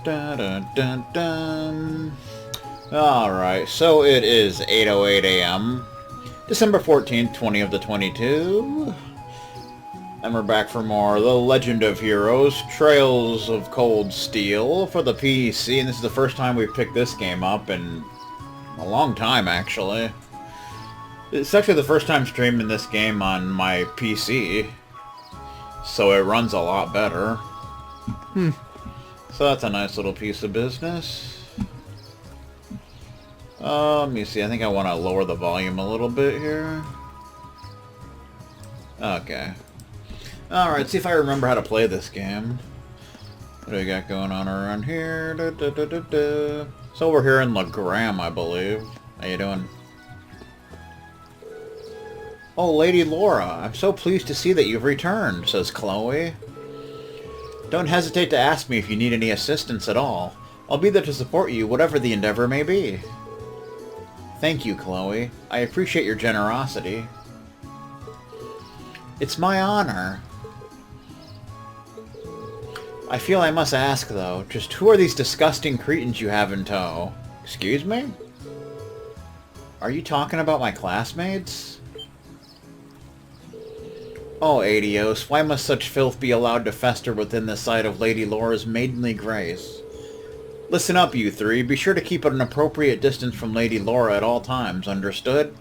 Dun, dun, dun, dun. Alright, so it is 8:08 a.m. December 14th, 20 of the 22. And we're back for more The Legend of Heroes, Trails of Cold Steel for the PC, and this is the first time we've picked this game up in a long time, actually. It's actually the first time streaming this game on my PC, so it runs a lot better. So that's a nice little piece of business. Let me see, I think I want to lower the volume a little bit here. Okay. Alright, see if I remember how to play this game. What do we got going on around here? So we're here in Legram, I believe. How you doing? Oh, Lady Laura, I'm so pleased to see that you've returned, says Chloe. Don't hesitate to ask me if you need any assistance at all. I'll be there to support you, whatever the endeavor may be. Thank you, Chloe. I appreciate your generosity. It's my honor. I feel I must ask, though, just who are these disgusting cretins you have in tow? Excuse me? Are you talking about my classmates? Oh, Adios, why must such filth be allowed to fester within the sight of Lady Laura's maidenly grace? Listen up, you three. Be sure to keep at an appropriate distance from Lady Laura at all times, understood?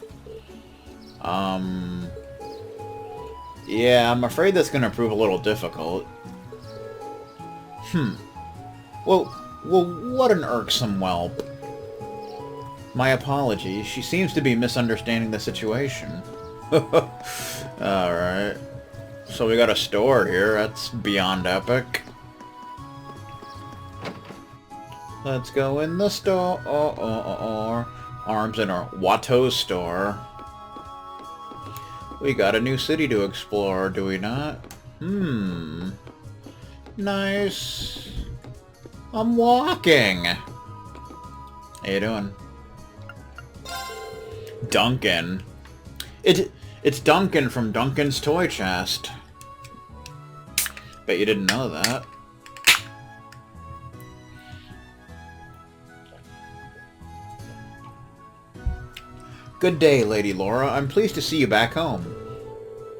Yeah, I'm afraid that's going to prove a little difficult. Well, what an irksome whelp. My apologies. She seems to be misunderstanding the situation. Alright. So we got a store here. That's beyond epic. Let's go in the store. Arms in our Watto's store. We got a new city to explore, do we not? Nice. I'm walking. How you doing? Duncan. It's Duncan from Duncan's Toy Chest. Bet you didn't know that. Good day, Lady Laura. I'm pleased to see you back home.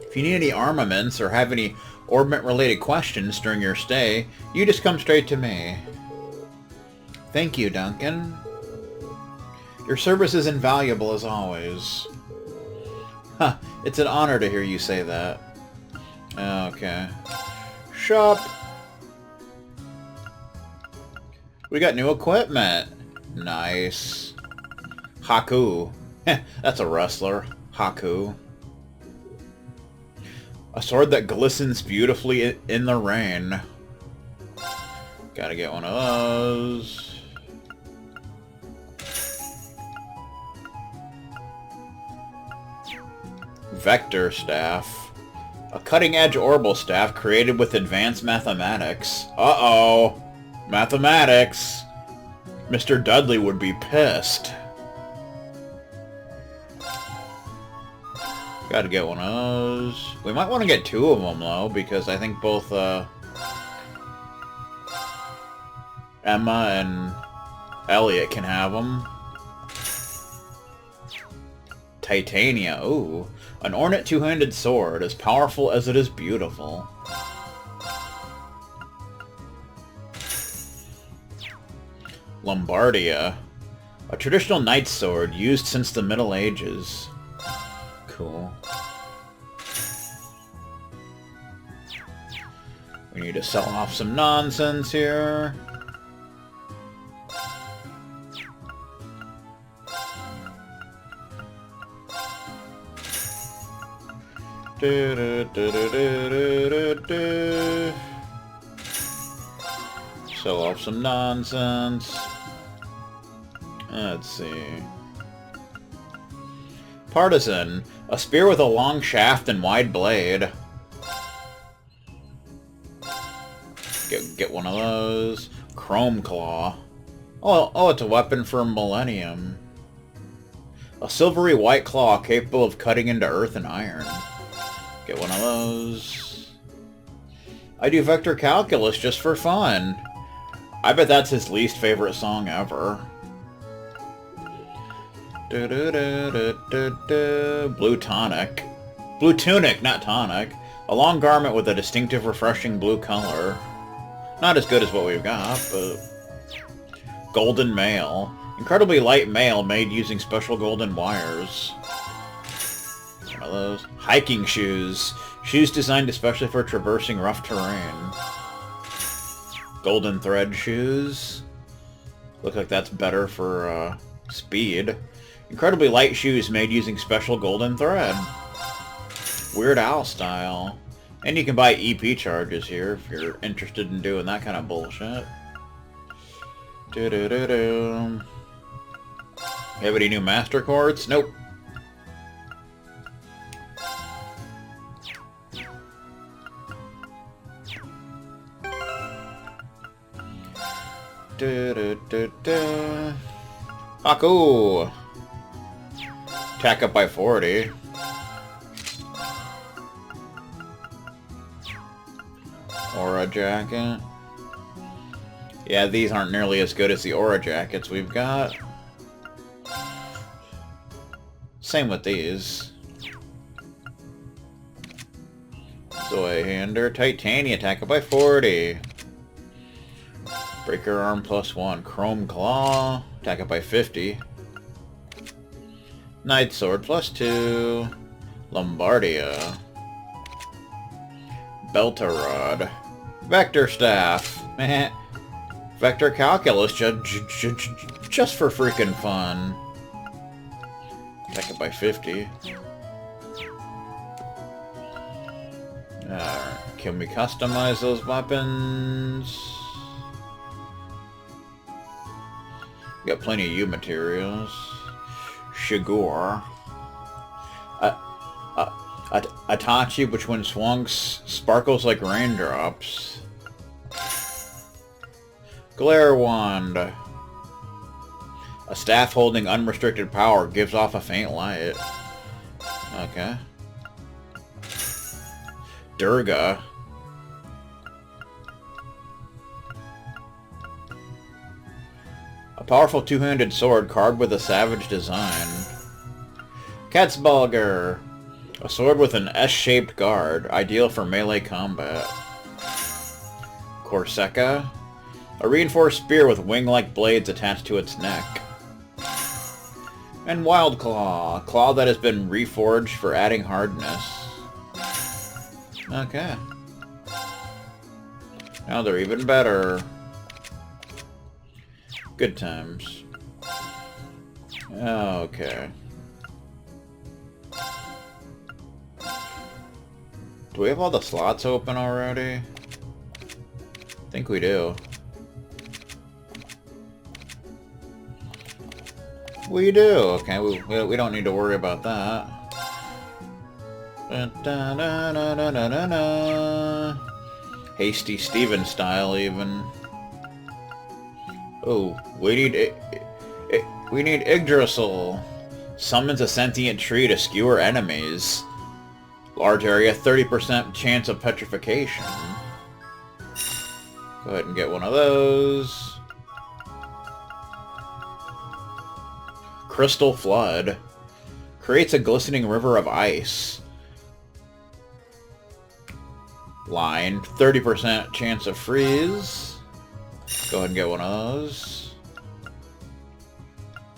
If you need any armaments or have any orbment-related questions during your stay, you just come straight to me. Thank you, Duncan. Your service is invaluable as always. Huh, it's an honor to hear you say that. Okay. Shop! We got new equipment. Nice. Haku. That's a wrestler. Haku. A sword that glistens beautifully in the rain. Gotta get one of those. Vector Staff. A cutting-edge orbital staff created with advanced mathematics. Uh-oh. Mathematics. Mr. Dudley would be pissed. Gotta get one of those. We might want to get two of them, though, because I think both, Emma and Elliot can have them. Titania, ooh. An ornate two-handed sword, as powerful as it is beautiful. Lombardia. A traditional knight's sword used since the Middle Ages. Cool. We need to sell off some nonsense here. Sell off some nonsense. Let's see. Partisan. A spear with a long shaft and wide blade. Get one of those. Chrome Claw. Oh, it's a weapon for Millennium. A silvery white claw capable of cutting into earth and iron. Get one of those. I do vector calculus just for fun. I bet that's his least favorite song ever. Blue tonic. Blue tunic, not tonic. A long garment with a distinctive, refreshing blue color. Not as good as what we've got, but... Golden mail. Incredibly light mail made using special golden wires. One of those. Hiking shoes. Shoes designed especially for traversing rough terrain. Golden thread shoes. Look like that's better for speed. Incredibly light shoes made using special golden thread. Weird Al style. And you can buy EP charges here if you're interested in doing that kind of bullshit. You have any new master chords? Nope. Aku! Attack up by 40. Aura jacket. Yeah, these aren't nearly as good as the Aura jackets we've got. Same with these. Zoe-hander, Titania, attack up by 40. Breaker arm +1. Chrome claw, attack up by 50. Night sword +2. Lombardia. Beltarod. Vector staff. Vector calculus just for freaking fun. Attack it by 50. Alright, can we customize those weapons? We got plenty of U materials. Shigur. Itachi, which when swung sparkles like raindrops. Glare wand. A staff holding unrestricted power gives off a faint light. Okay. Durga. A powerful two-handed sword carved with a savage design. Katzbalger. A sword with an S-shaped guard, ideal for melee combat. Corsica. A reinforced spear with wing-like blades attached to its neck. And Wild Claw. A claw that has been reforged for adding hardness. Okay. Now they're even better. Good times. Okay. Do we have all the slots open already? I think we do. We do. Okay, we don't need to worry about that. Hasty Steven style, even. Oh, we need Yggdrasil. Summons a sentient tree to skewer enemies. Large area, 30% chance of petrification. Go ahead and get one of those. Crystal Flood. Creates a glistening river of ice. Line, 30% chance of freeze. Go ahead and get one of those.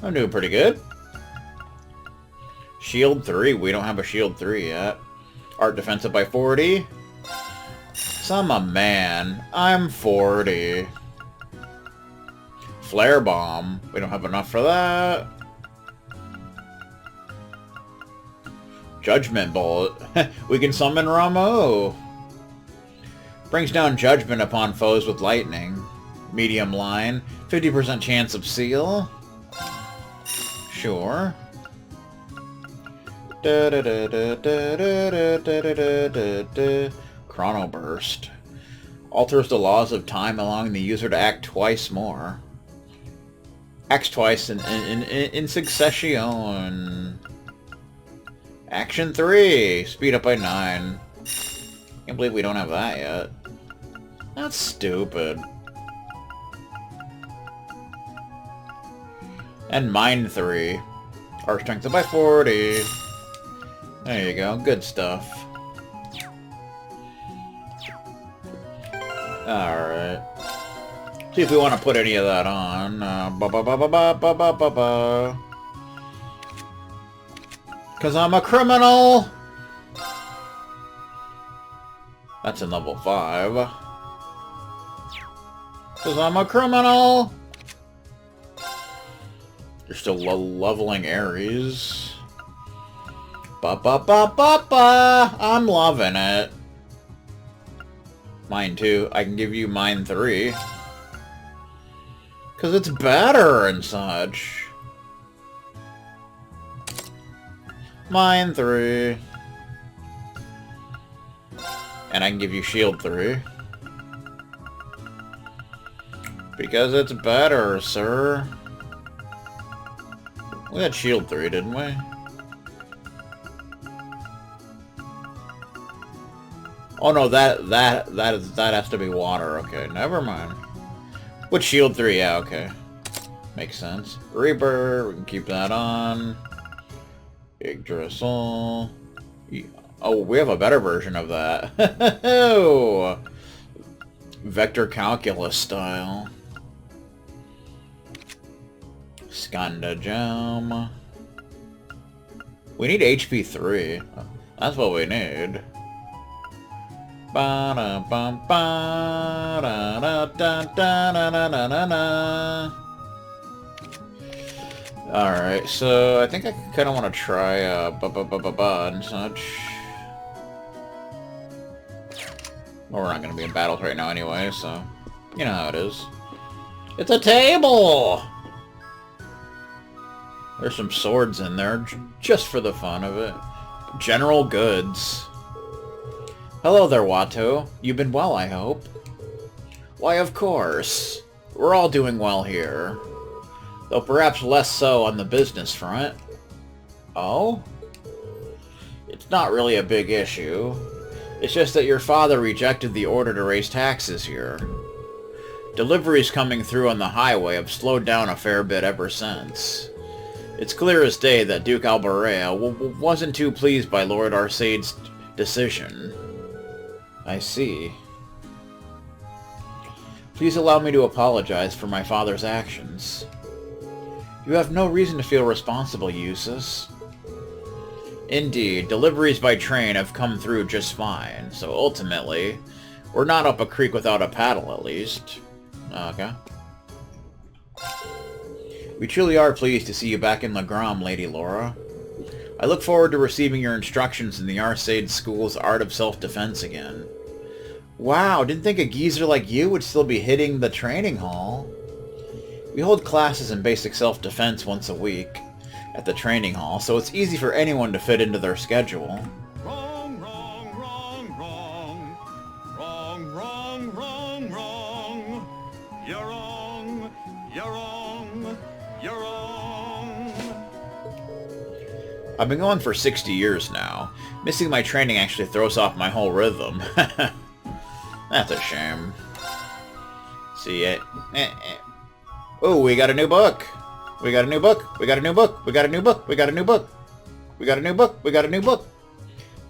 I'm doing pretty good. Shield 3. We don't have a Shield 3 yet. Art defensive by 40. So I'm a man. I'm 40. Flare Bomb. We don't have enough for that. Judgment Bullet. We can summon Ramo. Brings down judgment upon foes with lightning. Medium line. 50% chance of seal. Sure. Chrono Burst. Alters the laws of time, allowing the user to act twice more. Acts twice in succession. Action 3. Speed up by 9. Can't believe we don't have that yet. That's stupid. And mine 3. Art strength up by 40. There you go. Good stuff. Alright. See if we want to put any of that on. Because I'm a criminal! That's in level 5. Because I'm a criminal! You're still leveling Ares. I'm loving it. Mine 2. I can give you mine 3. Because it's better and such. Mine 3. And I can give you shield 3. Because it's better, sir. We had shield 3, didn't we? Oh no, that has to be water. Okay, never mind. With shield 3, yeah, okay. Makes sense. Reaper, we can keep that on. Big Drizzle. Oh, we have a better version of that. Oh, vector calculus style. Skanda Gem. We need HP 3. That's what we need. Alright, so I think I kind of want to try and such. Well, we're not going to be in battles right now anyway, so you know how it is. It's a table! There's some swords in there, just for the fun of it. General goods. Hello there, Watto. You've been well, I hope. Why, of course. We're all doing well here. Though perhaps less so on the business front. Oh? It's not really a big issue. It's just that your father rejected the order to raise taxes here. Deliveries coming through on the highway have slowed down a fair bit ever since. It's clear as day that Duke Alberea wasn't too pleased by Lord Xseed's decision. I see. Please allow me to apologize for my father's actions. You have no reason to feel responsible, Eustace. Indeed, deliveries by train have come through just fine, so ultimately, we're not up a creek without a paddle, at least. Okay. We truly are pleased to see you back in Legram, Lady Laura. I look forward to receiving your instructions in the Xseed School's Art of Self-Defense again. Wow, didn't think a geezer like you would still be hitting the training hall. We hold classes in basic self-defense once a week at the training hall, so it's easy for anyone to fit into their schedule. Wrong, wrong, wrong, wrong. Wrong, wrong, wrong, wrong. You're wrong. You're wrong. You're wrong. I've been going for 60 years now. Missing my training actually throws off my whole rhythm. That's a shame. See it. Oh, we got a new book. We got a new book. We got a new book. We got a new book. We got a new book. We got a new book. We got a new book.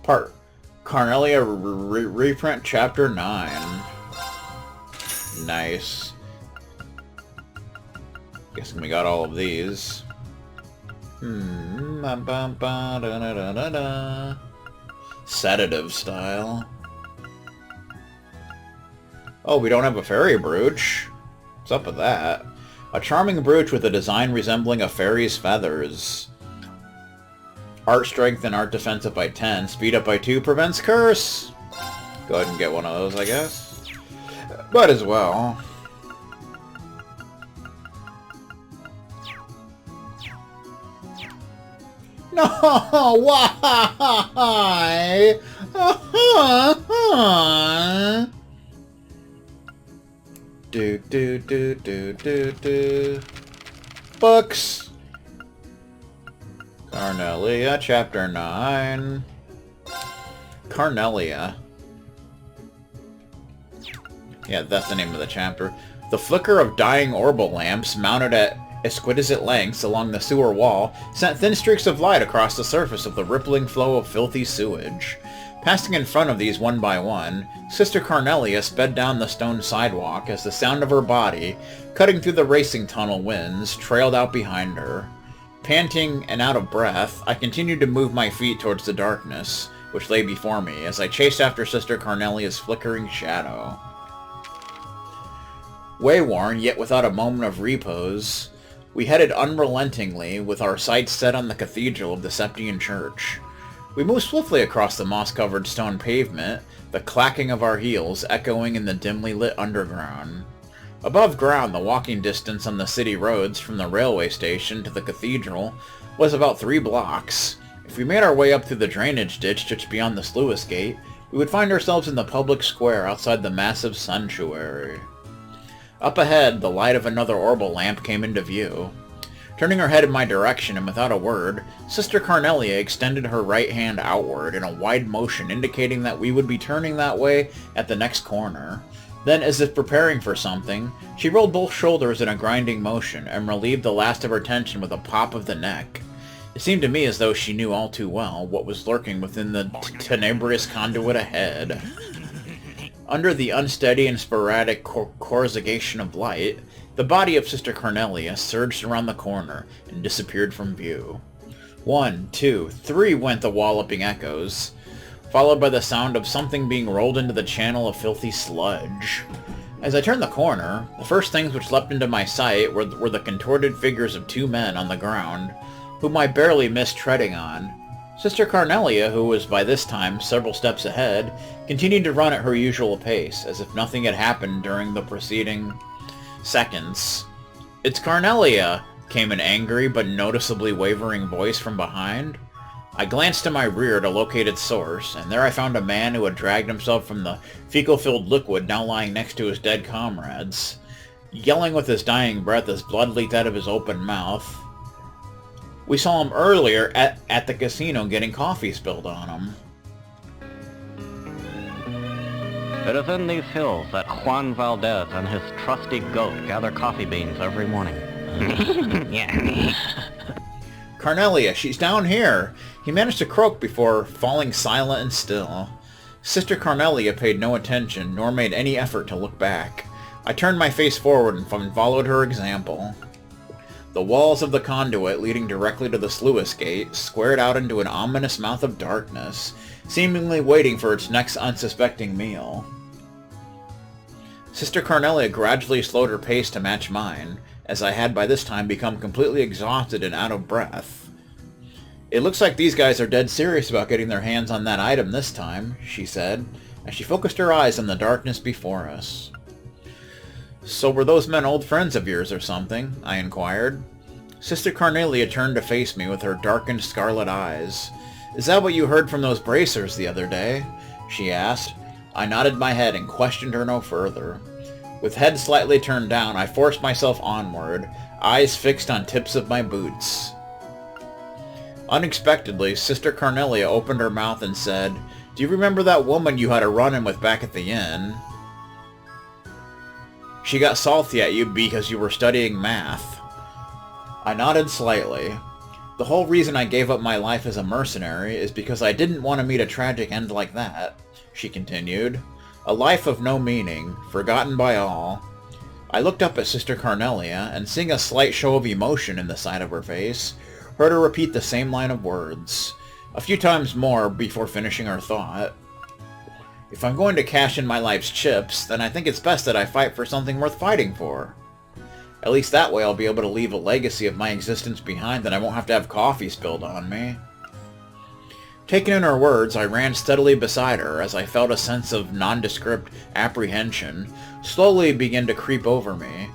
Part Carnelia reprint chapter 9. Nice. Guessing we got all of these. Sedative style. Oh, we don't have a fairy brooch. What's up with that? A charming brooch with a design resembling a fairy's feathers. Art strength and art defense up by 10. Speed up by 2. Prevents curse. Go ahead and get one of those, I guess. Might as well. No, why? Do. Books. Carnelia, chapter 9. Carnelia. Yeah, that's the name of the chapter. The flicker of dying orbital lamps mounted at exquisite lengths along the sewer wall sent thin streaks of light across the surface of the rippling flow of filthy sewage. Passing in front of these one by one, Sister Cornelia sped down the stone sidewalk as the sound of her body, cutting through the racing tunnel winds, trailed out behind her. Panting and out of breath, I continued to move my feet towards the darkness, which lay before me, as I chased after Sister Cornelia's flickering shadow. Wayworn, yet without a moment of repose, we headed unrelentingly, with our sights set on the cathedral of the Septian Church. We moved swiftly across the moss-covered stone pavement, the clacking of our heels echoing in the dimly lit underground. Above ground, the walking distance on the city roads from the railway station to the cathedral was about 3 blocks. If we made our way up through the drainage ditch just beyond the sluice gate, we would find ourselves in the public square outside the massive sanctuary. Up ahead, the light of another orbital lamp came into view. Turning her head in my direction, and without a word, Sister Cornelia extended her right hand outward in a wide motion indicating that we would be turning that way at the next corner. Then, as if preparing for something, she rolled both shoulders in a grinding motion and relieved the last of her tension with a pop of the neck. It seemed to me as though she knew all too well what was lurking within the tenebrous conduit ahead. Under the unsteady and sporadic coruscation of light, the body of Sister Cornelia surged around the corner and disappeared from view. 1, 2, 3 went the walloping echoes, followed by the sound of something being rolled into the channel of filthy sludge. As I turned the corner, the first things which leapt into my sight were the contorted figures of 2 men on the ground, whom I barely missed treading on. Sister Cornelia, who was by this time several steps ahead, continued to run at her usual pace, as if nothing had happened during the preceding seconds. "It's Cornelia!" came an angry but noticeably wavering voice from behind. I glanced to my rear to locate its source, and there I found a man who had dragged himself from the fecal-filled liquid now lying next to his dead comrades. Yelling with his dying breath as blood leaked out of his open mouth. We saw him earlier at the casino getting coffee spilled on him. It is in these hills that Juan Valdez and his trusty goat gather coffee beans every morning. Yeah. "Cornelia, she's down here!" He managed to croak before falling silent and still. Sister Cornelia paid no attention, nor made any effort to look back. I turned my face forward and followed her example. The walls of the conduit leading directly to the sluice gate squared out into an ominous mouth of darkness, seemingly waiting for its next unsuspecting meal. Sister Cornelia gradually slowed her pace to match mine, as I had by this time become completely exhausted and out of breath. "It looks like these guys are dead serious about getting their hands on that item this time," she said, as she focused her eyes on the darkness before us. "So were those men old friends of yours or something?" I inquired. Sister Cornelia turned to face me with her darkened scarlet eyes. "Is that what you heard from those bracers the other day?" she asked. I nodded my head and questioned her no further. With head slightly turned down, I forced myself onward, eyes fixed on tips of my boots. Unexpectedly, Sister Cornelia opened her mouth and said, "Do you remember that woman you had a run-in with back at the inn? She got salty at you because you were studying math." I nodded slightly. "The whole reason I gave up my life as a mercenary is because I didn't want to meet a tragic end like that," she continued. "A life of no meaning, forgotten by all." I looked up at Sister Cornelia, and seeing a slight show of emotion in the side of her face, heard her repeat the same line of words, a few times more before finishing her thought. "If I'm going to cash in my life's chips, then I think it's best that I fight for something worth fighting for. At least that way I'll be able to leave a legacy of my existence behind that I won't have to have coffee spilled on me." Taking in her words, I ran steadily beside her as I felt a sense of nondescript apprehension slowly begin to creep over me.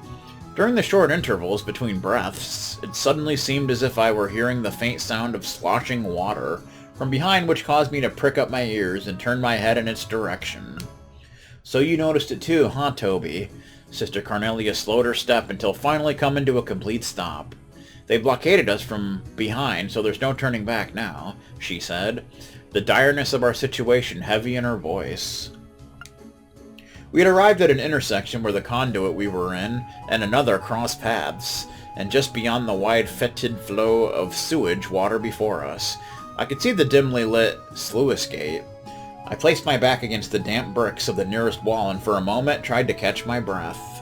During the short intervals between breaths, it suddenly seemed as if I were hearing the faint sound of sloshing water from behind, which caused me to prick up my ears and turn my head in its direction. "So you noticed it too, huh, Toby?" Sister Cornelia slowed her step until finally coming to a complete stop. "They blockaded us from behind, so there's no turning back now," she said, the direness of our situation heavy in her voice. We had arrived at an intersection where the conduit we were in and another crossed paths. and just beyond the wide fetid flow of sewage water before us. I could see the dimly lit sluice gate. I placed my back against the damp bricks of the nearest wall and for a moment tried to catch my breath.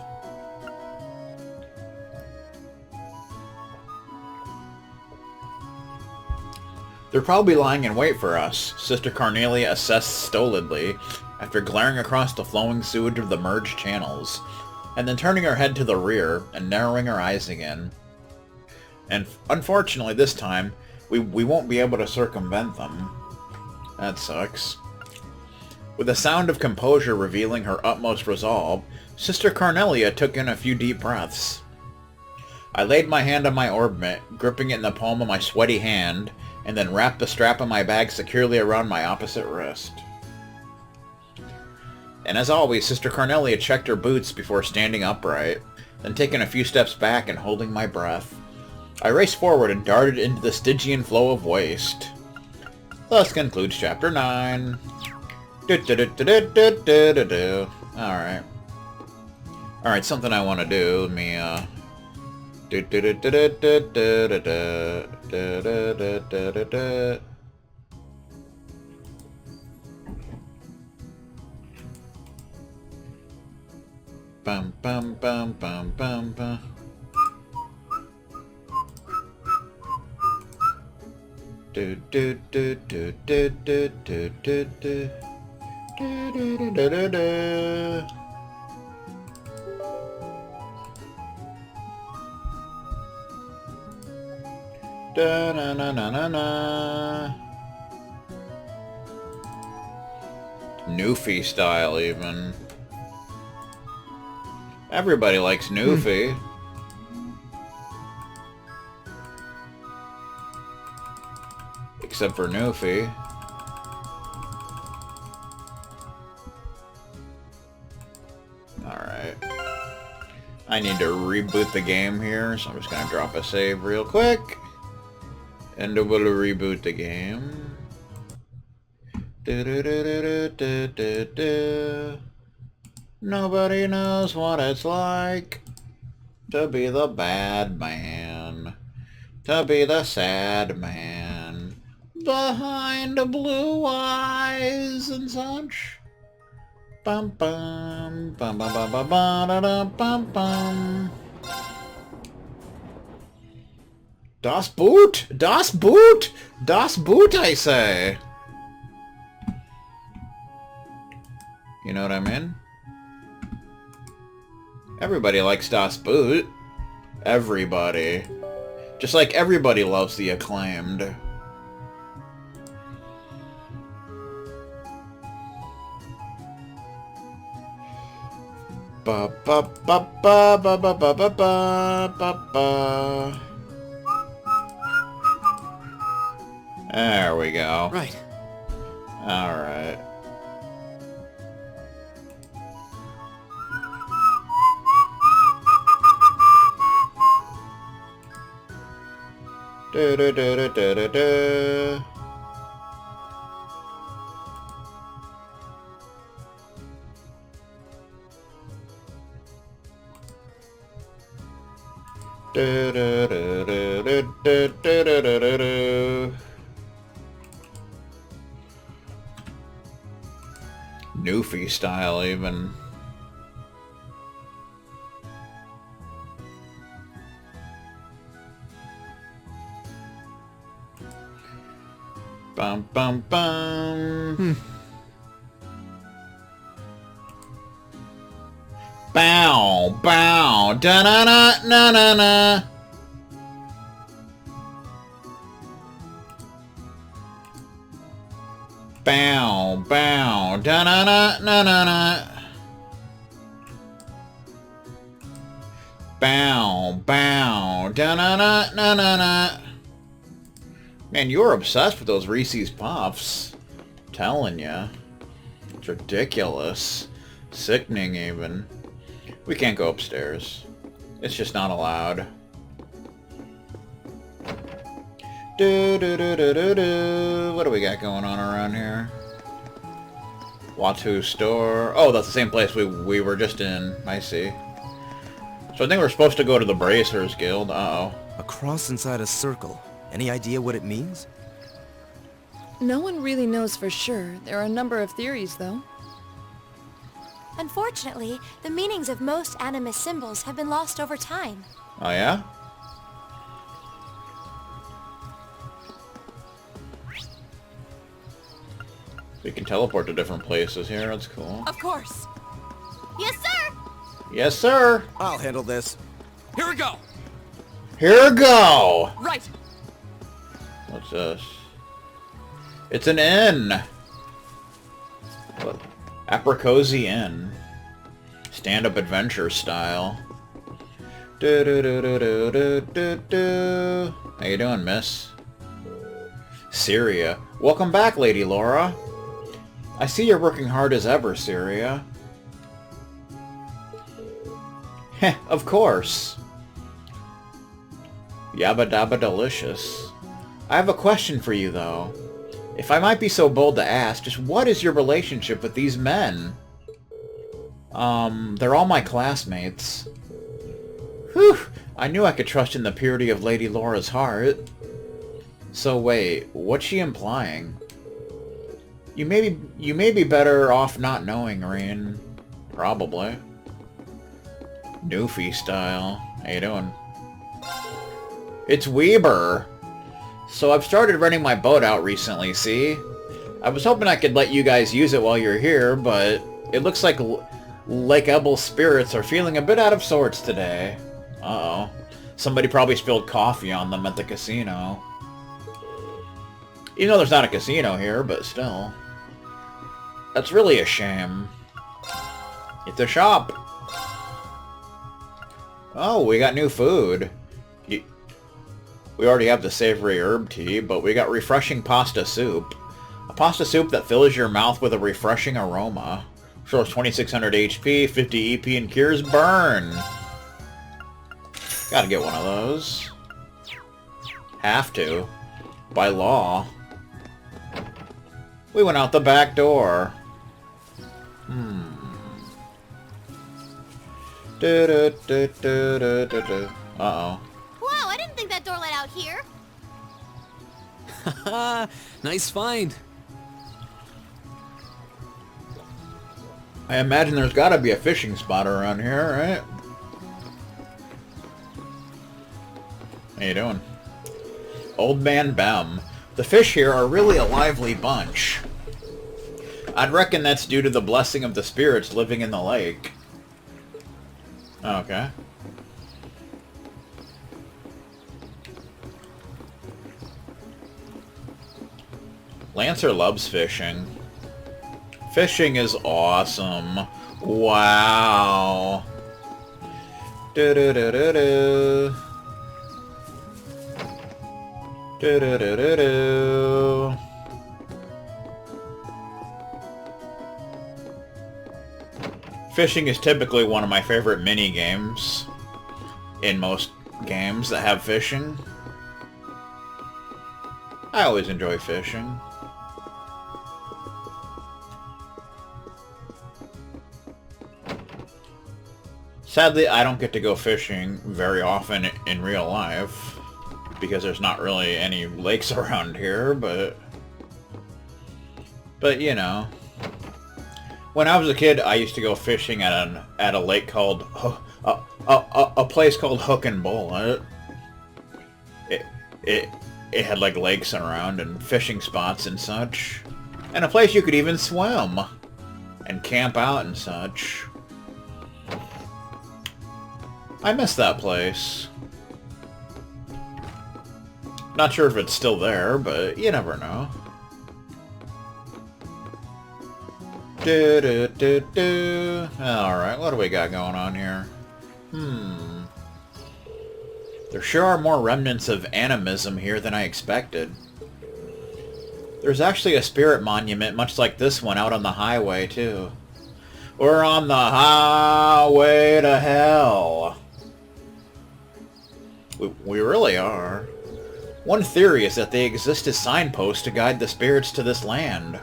They're probably lying in wait for us, Sister Cornelia assessed stolidly, after glaring across the flowing sewage of the merged channels, and then turning her head to the rear and narrowing her eyes again. And unfortunately this time, we won't be able to circumvent them. That sucks. With a sound of composure revealing her utmost resolve, Sister Cornelia took in a few deep breaths. I laid my hand on my orbit, gripping it in the palm of my sweaty hand, and then wrapped the strap of my bag securely around my opposite wrist. And as always, Sister Cornelia checked her boots before standing upright, then taking a few steps back and holding my breath. I raced forward and darted into the Stygian flow of waste. Thus concludes Chapter 9. Alright. Alright, something I want to do. Let me, Bum bum bum bum bum bum. Do do do do do do do do do. Do do do do do do. Da na na na na na. Newfie style even. Everybody likes Newfie. Except for Newfie. Alright. I need to reboot the game here, so I'm just gonna drop a save real quick. And we'll reboot the game. Nobody knows what it's like to be the bad man, to be the sad man, behind blue eyes and such. Bum bum bum bum bum bum bum bum bum. Das Boot! Das Boot! Das Boot, I say! You know what I mean? Everybody likes Das Boot. Everybody. Just like everybody loves the acclaimed. Ba ba ba ba ba ba ba ba ba ba. There we go. Right. Alright. Do do do do do do do. Do do do do do do do do do do. Newfie style even. Bum bum bum. Bow bow da na na na na na. Bow bow da na na na na na. Bow bow da na na na na na. Man, you're obsessed with those Reese's Puffs. I'm telling ya. It's ridiculous. Sickening even. We can't go upstairs. It's just not allowed. Do do do do do do. What do we got going on around here? Watu store. Oh, that's the same place we were just in. I see. So I think we're supposed to go to the Bracers Guild. Uh-oh. A cross inside a circle. Any idea what it means? No one really knows for sure. There are a number of theories, though. Unfortunately, the meanings of most animist symbols have been lost over time. Oh, yeah? We can teleport to different places here. That's cool. Of course. Yes, sir! Yes, sir! I'll handle this. Here we go. Here we go! Right. What's this? It's an inn! What? Apricosi Inn. Stand-up adventure style. Do do do do do do do do. How you doing, miss? Syria. Welcome back, Lady Laura. I see you're working hard as ever, Syria. Heh, of course. Yabba dabba delicious. I have a question for you, though. If I might be so bold to ask, just what is your relationship with these men? They're all my classmates. Whew! I knew I could trust in the purity of Lady Laura's heart. So wait, what's she implying? You may be better off not knowing, Rain. Probably. Newfie style. How you doing? It's Weber. So I've started renting my boat out recently, see? I was hoping I could let you guys use it while you're here, but it looks like Lake Ebel's spirits are feeling a bit out of sorts today. Uh-oh. Somebody probably spilled coffee on them at the casino. Even though there's not a casino here, but still. That's really a shame. It's a shop. Oh, we got new food. We already have the savory herb tea, but we got refreshing pasta soup. A pasta soup that fills your mouth with a refreshing aroma. Stores 2600 HP, 50 EP, and cures burn. Gotta get one of those. Have to. By law. We went out the back door. Uh-oh. Wow, I didn't think that door led out here. Haha, nice find. I imagine there's gotta be a fishing spot around here, right? How you doing? Old Man Bem. The fish here are really a lively bunch. I'd reckon that's due to the blessing of the spirits living in the lake. Okay. Lancer loves fishing. Fishing is awesome. Wow. Do-do-do-do-do. Do-do-do-do-do. Fishing is typically one of my favorite mini games in most games that have fishing. I always enjoy fishing. Sadly, I don't get to go fishing very often in real life because there's not really any lakes around here, but you know. When I was a kid, I used to go fishing at a lake called a place called Hook and Bullet. It had like lakes around and fishing spots and such, and a place you could even swim and camp out and such. I miss that place. Not sure if it's still there, but you never know. Alright, what do we got going on here? There sure are more remnants of animism here than I expected. There's actually a spirit monument much like this one out on the highway, too. We're on the highway to hell. We really are. One theory is that they exist as signposts to guide the spirits to this land.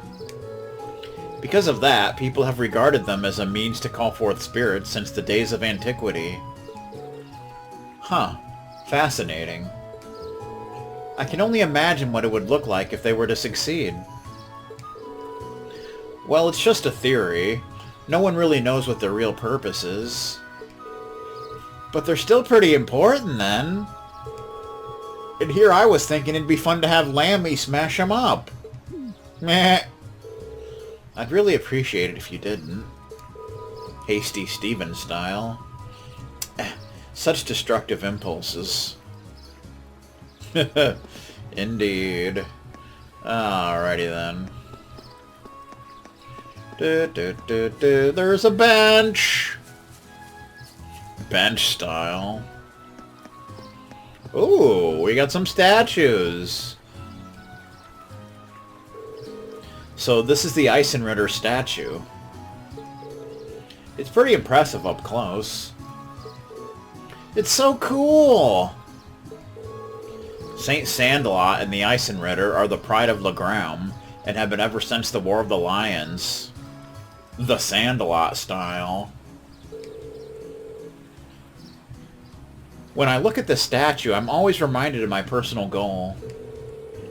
Because of that, people have regarded them as a means to call forth spirits since the days of antiquity. Huh. Fascinating. I can only imagine what it would look like if they were to succeed. Well, it's just a theory. No one really knows what their real purpose is. But they're still pretty important, then. And here I was thinking it'd be fun to have Lammy smash them up. Meh. I'd really appreciate it if you didn't. Hasty Steven style. Such destructive impulses. Indeed. Alrighty then. There's a bench! Bench style. Ooh, we got some statues. So this is the Eisenritter statue. It's pretty impressive up close. It's so cool! Saint Sandalot and the Eisenritter are the pride of Legram, and have been ever since the War of the Lions. The Sandalot style. When I look at this statue, I'm always reminded of my personal goal.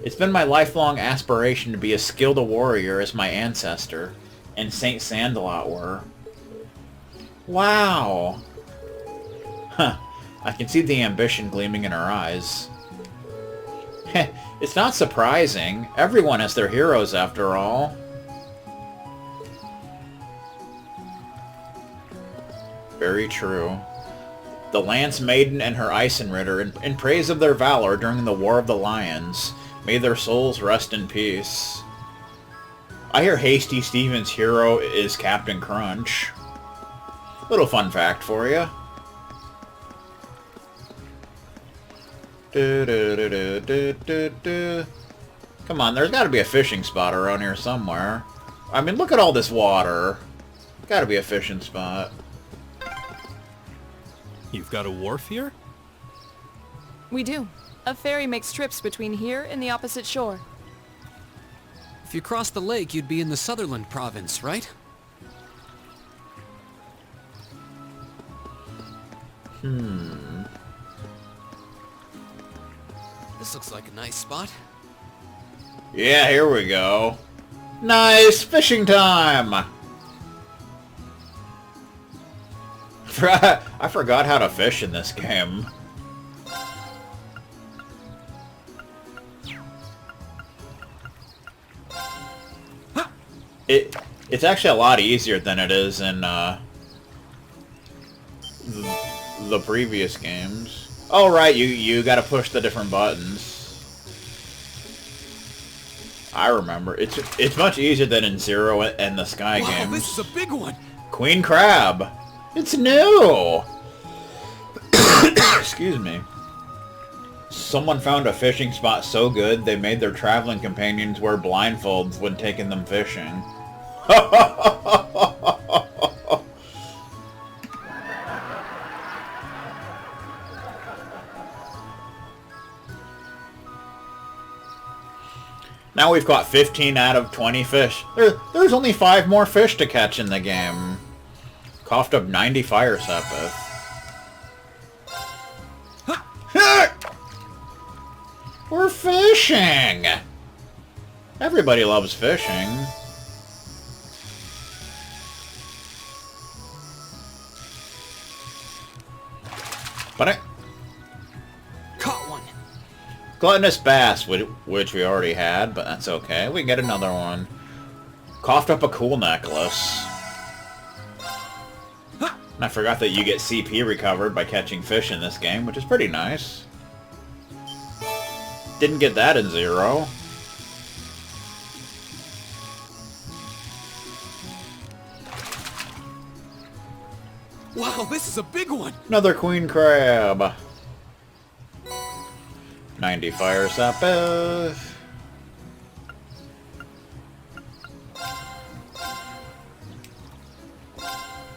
It's been my lifelong aspiration to be as skilled a warrior as my ancestor, and Saint Sandalot were. Wow! Huh, I can see the ambition gleaming in her eyes. Heh, it's not surprising. Everyone has their heroes after all. Very true. The Lance Maiden and her Eisenritter, in praise of their valor during the War of the Lions, may their souls rest in peace. I hear Hasty Steven's hero is Captain Crunch. Little fun fact for you. Come on, there's got to be a fishing spot around here somewhere. I mean, look at all this water. Got to be a fishing spot. You've got a wharf here? We do. A ferry makes trips between here and the opposite shore. If you cross the lake, you'd be in the Sutherland province, right? This looks like a nice spot. Yeah, here we go. Nice fishing time! I forgot how to fish in this game. It's actually a lot easier than it is in the previous games. Oh right, you gotta push the different buttons. I remember. It's much easier than in Zero and the Sky games. Wow, this is a big one! Queen Crab! It's new! Excuse me. Someone found a fishing spot so good they made their traveling companions wear blindfolds when taking them fishing. Now we've got 15 out of 20 fish. There's only 5 more fish to catch in the game. Coughed up 90 fire sapith. We're fishing! Everybody loves fishing. But Caught one! gluttonous bass, which we already had, but that's okay. We can get another one. Coughed up a cool necklace. And I forgot that you get CP recovered by catching fish in this game, which is pretty nice. Didn't get that in Zero. Wow, this is a big one! Another queen crab. 90 fire sapith.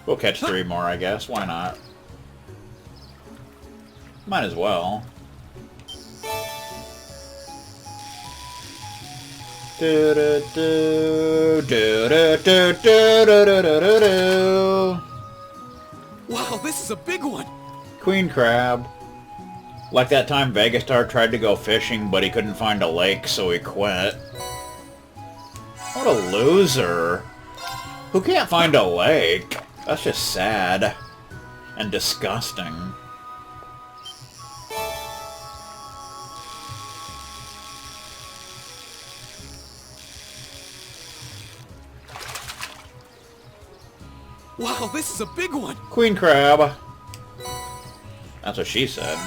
We'll catch 3 more, I guess. Why not? Might as well. Do do do do do do do do do do do. Wow, this is a big one! Queen crab. Like that time Vegastar tried to go fishing, but he couldn't find a lake, so he quit. What a loser. Who can't find a lake? That's just sad. And disgusting. Wow, this is a big one! Queen Crab. That's what she said.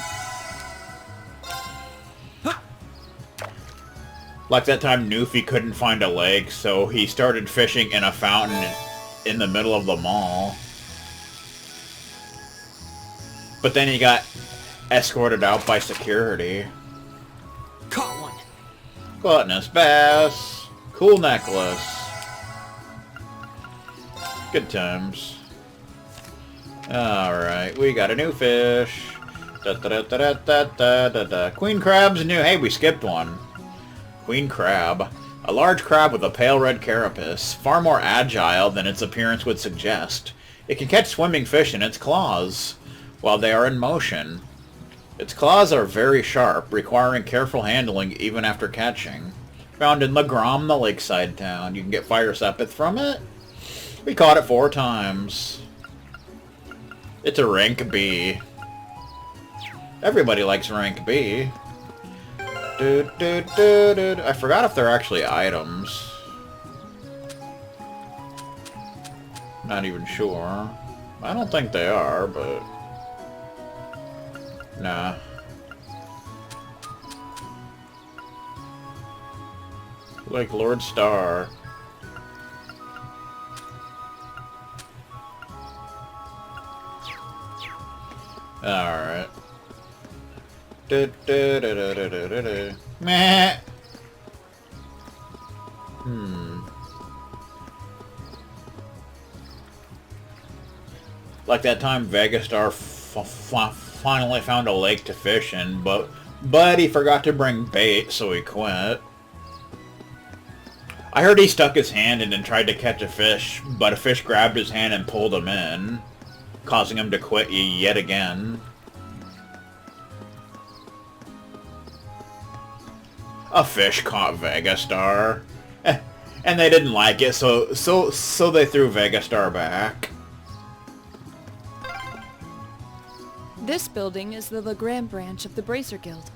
Like that time Newfie couldn't find a lake, so he started fishing in a fountain in the middle of the mall. But then he got escorted out by security. Caught one! Gluttonous bass. Cool necklace. Good times. Alright, we got a new fish. Da, da, da, da, da, da, da, da. Queen Crab's new. Hey, we skipped one. Queen Crab. A large crab with a pale red carapace, far more agile than its appearance would suggest. It can catch swimming fish in its claws while they are in motion. Its claws are very sharp, requiring careful handling even after catching. Found in Legram, the lakeside town. You can get fire sepith from it. We caught it 4 times. It's a rank B. Everybody likes rank B. I forgot if they're actually items. Not even sure. I don't think they are, but... Nah. Like Lord Star. Alright. Meh. Like that time Vegastar finally found a lake to fish in, but he forgot to bring bait, so he quit. I heard he stuck his hand in and tried to catch a fish, but a fish grabbed his hand and pulled him in, causing him to quit yet again. A fish caught Vegastar, and they didn't like it, so they threw Vegastar back. This building is the Legram branch of the Bracer Guild.